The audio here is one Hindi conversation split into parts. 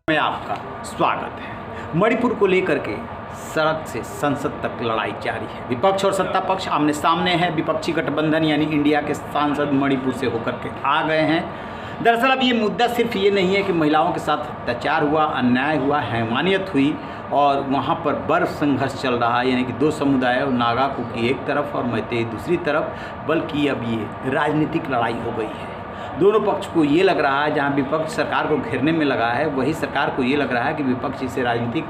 में आपका स्वागत है। मणिपुर को लेकर के सड़क से संसद तक लड़ाई जारी है। विपक्ष और सत्ता पक्ष आमने सामने है। विपक्षी गठबंधन यानी इंडिया के सांसद मणिपुर से होकर के आ गए हैं। दरअसल अब ये मुद्दा सिर्फ ये नहीं है कि महिलाओं के साथ अत्याचार हुआ, अन्याय हुआ, हैवानियत हुई और वहाँ पर बर्फ संघर्ष चल रहा है, यानी कि दो समुदाय, नागा कुकी एक तरफ और मैतेई दूसरी तरफ, बल्कि अब ये राजनीतिक लड़ाई हो गई है। दोनों पक्ष को ये लग रहा है, जहाँ विपक्ष सरकार को घेरने में लगा है, वही सरकार को ये लग रहा है कि विपक्ष इसे राजनीतिक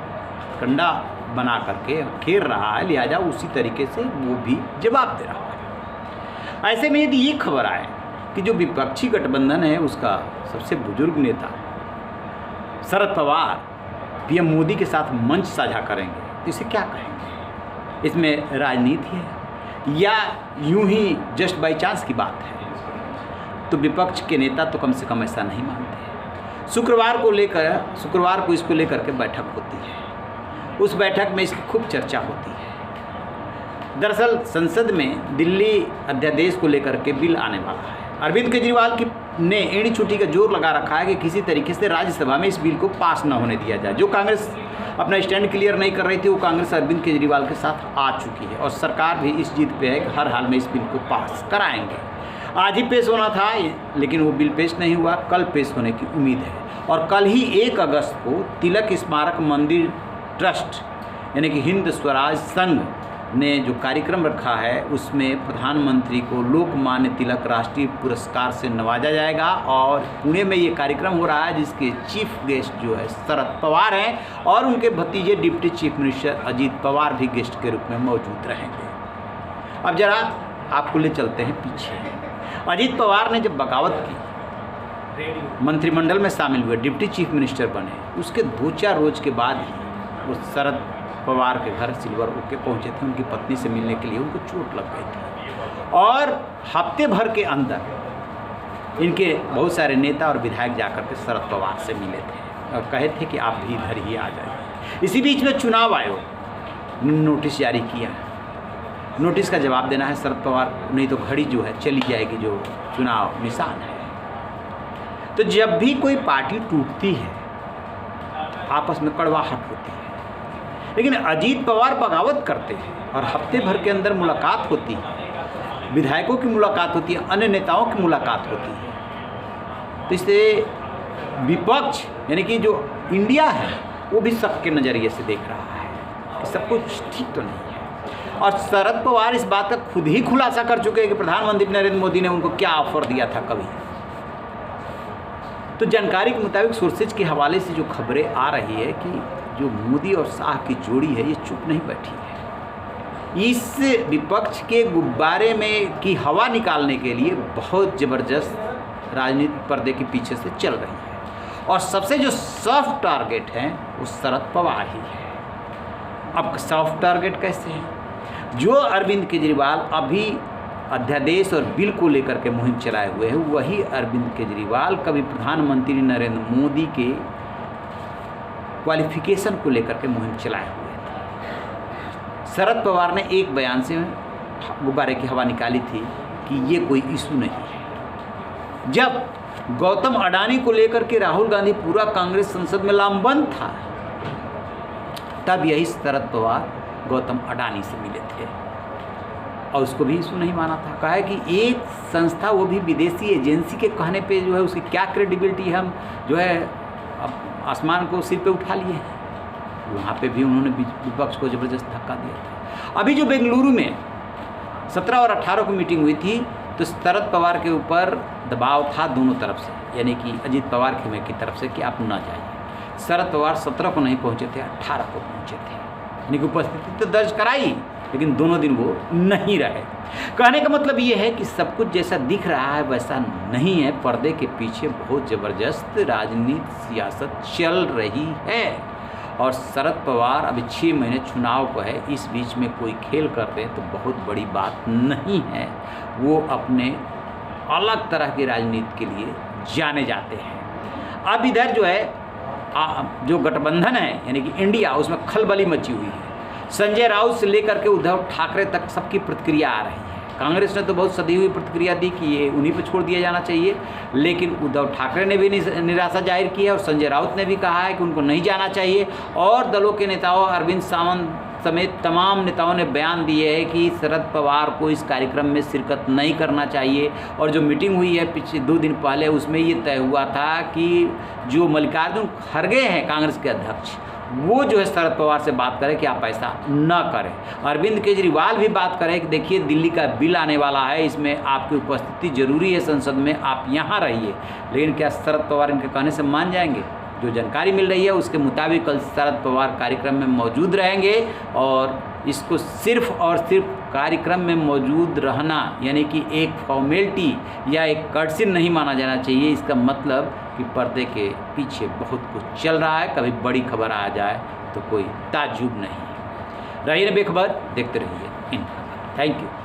कंडा बना करके घेर रहा है, लिहाजा उसी तरीके से वो भी जवाब दे रहा है। ऐसे में यदि ये खबर आए कि जो विपक्षी गठबंधन है उसका सबसे बुजुर्ग नेता शरद पवार पीएम मोदी के साथ मंच साझा करेंगे, तो इसे क्या कहेंगे? इसमें राजनीति है या यूं ही जस्ट बाई चांस की बात है? तो विपक्ष के नेता तो कम से कम ऐसा नहीं मानते। शुक्रवार को इसको लेकर के बैठक होती है। उस बैठक में इसकी खूब चर्चा होती है। दरअसल संसद में दिल्ली अध्यादेश को लेकर के बिल आने वाला है। अरविंद केजरीवाल ने एड़ी चुटी का जोर लगा रखा है कि किसी तरीके से राज्यसभा में इस बिल को पास न होने दिया जाए। जो कांग्रेस अपना स्टैंड क्लियर नहीं कर रही थी, वो कांग्रेस अरविंद केजरीवाल के साथ आ चुकी है और सरकार भी इस जीत पे है कि हर हाल में इस बिल को पास कराएंगे। आज ही पेश होना था, लेकिन वो बिल पेश नहीं हुआ। कल पेश होने की उम्मीद है और कल ही 1 अगस्त को तिलक स्मारक मंदिर ट्रस्ट यानी कि हिंद स्वराज संघ ने जो कार्यक्रम रखा है उसमें प्रधानमंत्री को लोकमान्य तिलक राष्ट्रीय पुरस्कार से नवाजा जाएगा और पुणे में ये कार्यक्रम हो रहा है, जिसके चीफ गेस्ट जो है शरद पवार हैं और उनके भतीजे deputy chief minister Ajit Pawar भी गेस्ट के रूप में मौजूद रहेंगे। अब जरा आपको ले चलते हैं पीछे। अजीत पवार ने जब बगावत की, मंत्रिमंडल में शामिल हुए, डिप्टी चीफ मिनिस्टर बने, उसके 2-4 रोज के बाद ही वो शरद पवार के घर सिल्वर ओके पहुंचे थे उनकी पत्नी से मिलने के लिए। उनको चोट लग गई थी और हफ्ते भर के अंदर इनके बहुत सारे नेता और विधायक जाकर के शरद पवार से मिले थे और कहे थे कि आप भी इधर ही आ जाइए। इसी बीच में चुनाव आयोग ने नोटिस जारी किया। नोटिस का जवाब देना है शरद पवार, नहीं तो घड़ी जो है चली जाएगी, जो चुनाव निशान है। तो जब भी कोई पार्टी टूटती है आपस में कड़वाहट होती है, लेकिन अजीत पवार बगावत करते हैं और हफ्ते भर के अंदर मुलाकात होती है, विधायकों की मुलाकात होती है, अन्य नेताओं की मुलाकात होती है। तो इससे विपक्ष यानी कि जो इंडिया है वो भी सबके नज़रिए से देख रहा है कि सब कुछ ठीक तो नहीं है। और शरद पवार इस बात का खुद ही खुलासा कर चुके हैं कि प्रधानमंत्री नरेंद्र मोदी ने उनको क्या ऑफर दिया था कभी। तो जानकारी के मुताबिक सोर्सेज के हवाले से जो खबरें आ रही है कि जो मोदी और शाह की जोड़ी है ये चुप नहीं बैठी है। इस विपक्ष के गुब्बारे में की हवा निकालने के लिए बहुत ज़बरदस्त राजनीतिक पर्दे के पीछे से चल रही है और सबसे जो सॉफ्ट टारगेट है वो शरद पवार ही है। अब सॉफ्ट टारगेट कैसे है? जो अरविंद केजरीवाल अभी अध्यादेश और बिल को लेकर के मुहिम चलाए हुए हैं, वही अरविंद केजरीवाल कभी प्रधानमंत्री नरेंद्र मोदी के क्वालिफिकेशन को लेकर के मुहिम चलाए हुए थे। शरद पवार ने एक बयान से गुब्बारे की हवा निकाली थी कि ये कोई इशू नहीं है। जब गौतम अडानी को लेकर के राहुल गांधी पूरा कांग्रेस संसद में लामबंद था, तब यही शरद पवार गौतम अडानी से मिले थे और उसको भी इशू नहीं माना था। कहा है कि एक संस्था, वो भी विदेशी एजेंसी के कहने पे जो है उसकी क्या क्रेडिबिलिटी है, हम जो है आसमान को सिर पे उठा लिए हैं। वहाँ पे भी उन्होंने विपक्ष को ज़बरदस्त धक्का दिया था। अभी जो बेंगलुरु में 17 और 18 को मीटिंग हुई थी, तो शरद पवार के ऊपर दबाव था दोनों तरफ से, यानी कि अजीत पवार की तरफ से कि आप न जाइए। शरद पवार 17 को नहीं पहुँचे थे, 18 को पहुँचे थे, यानी कि उपस्थिति तो दर्ज कराई, लेकिन दोनों दिन वो नहीं रहे। कहने का मतलब ये है कि सब कुछ जैसा दिख रहा है वैसा नहीं है। पर्दे के पीछे बहुत ज़बरदस्त राजनीतिक सियासत चल रही है और शरद पवार अभी 6 महीने चुनाव को है, इस बीच में कोई खेल कर दे तो बहुत बड़ी बात नहीं है। वो अपने अलग तरह की राजनीति के लिए जाने जाते हैं। अब इधर जो है जो गठबंधन है यानी कि इंडिया, उसमें खलबली मची हुई है। संजय राउत से लेकर के उद्धव ठाकरे तक सबकी प्रतिक्रिया आ रही है। कांग्रेस ने तो बहुत सदी हुई प्रतिक्रिया दी कि ये उन्हीं पर छोड़ दिया जाना चाहिए, लेकिन उद्धव ठाकरे ने भी निराशा जाहिर की है और संजय राउत ने भी कहा है कि उनको नहीं जाना चाहिए। और दलों के नेताओं अरविंद सावंत समेत तमाम नेताओं ने बयान दिए हैं कि शरद पवार को इस कार्यक्रम में शिरकत नहीं करना चाहिए। और जो मीटिंग हुई है पिछले 2 दिन पहले, उसमें ये तय हुआ था कि जो मल्लिकार्जुन खड़गे हैं कांग्रेस के अध्यक्ष, वो जो है शरद पवार से बात करें कि आप ऐसा न करें। अरविंद केजरीवाल भी बात करें कि देखिए दिल्ली का बिल आने वाला है, इसमें आपकी उपस्थिति जरूरी है संसद में, आप यहाँ रहिए। लेकिन क्या शरद पवार इनके कहने से मान जाएंगे? जो जानकारी मिल रही है उसके मुताबिक कल शरद पवार कार्यक्रम में मौजूद रहेंगे और इसको सिर्फ और सिर्फ कार्यक्रम में मौजूद रहना यानी कि एक फॉर्मेलिटी या एक कर्टसी नहीं माना जाना चाहिए। इसका मतलब कि पर्दे के पीछे बहुत कुछ चल रहा है, कभी बड़ी खबर आ जाए तो कोई ताज्जुब नहीं। रहिए बेखबर, देखते रहिए इन खबर। Thank you.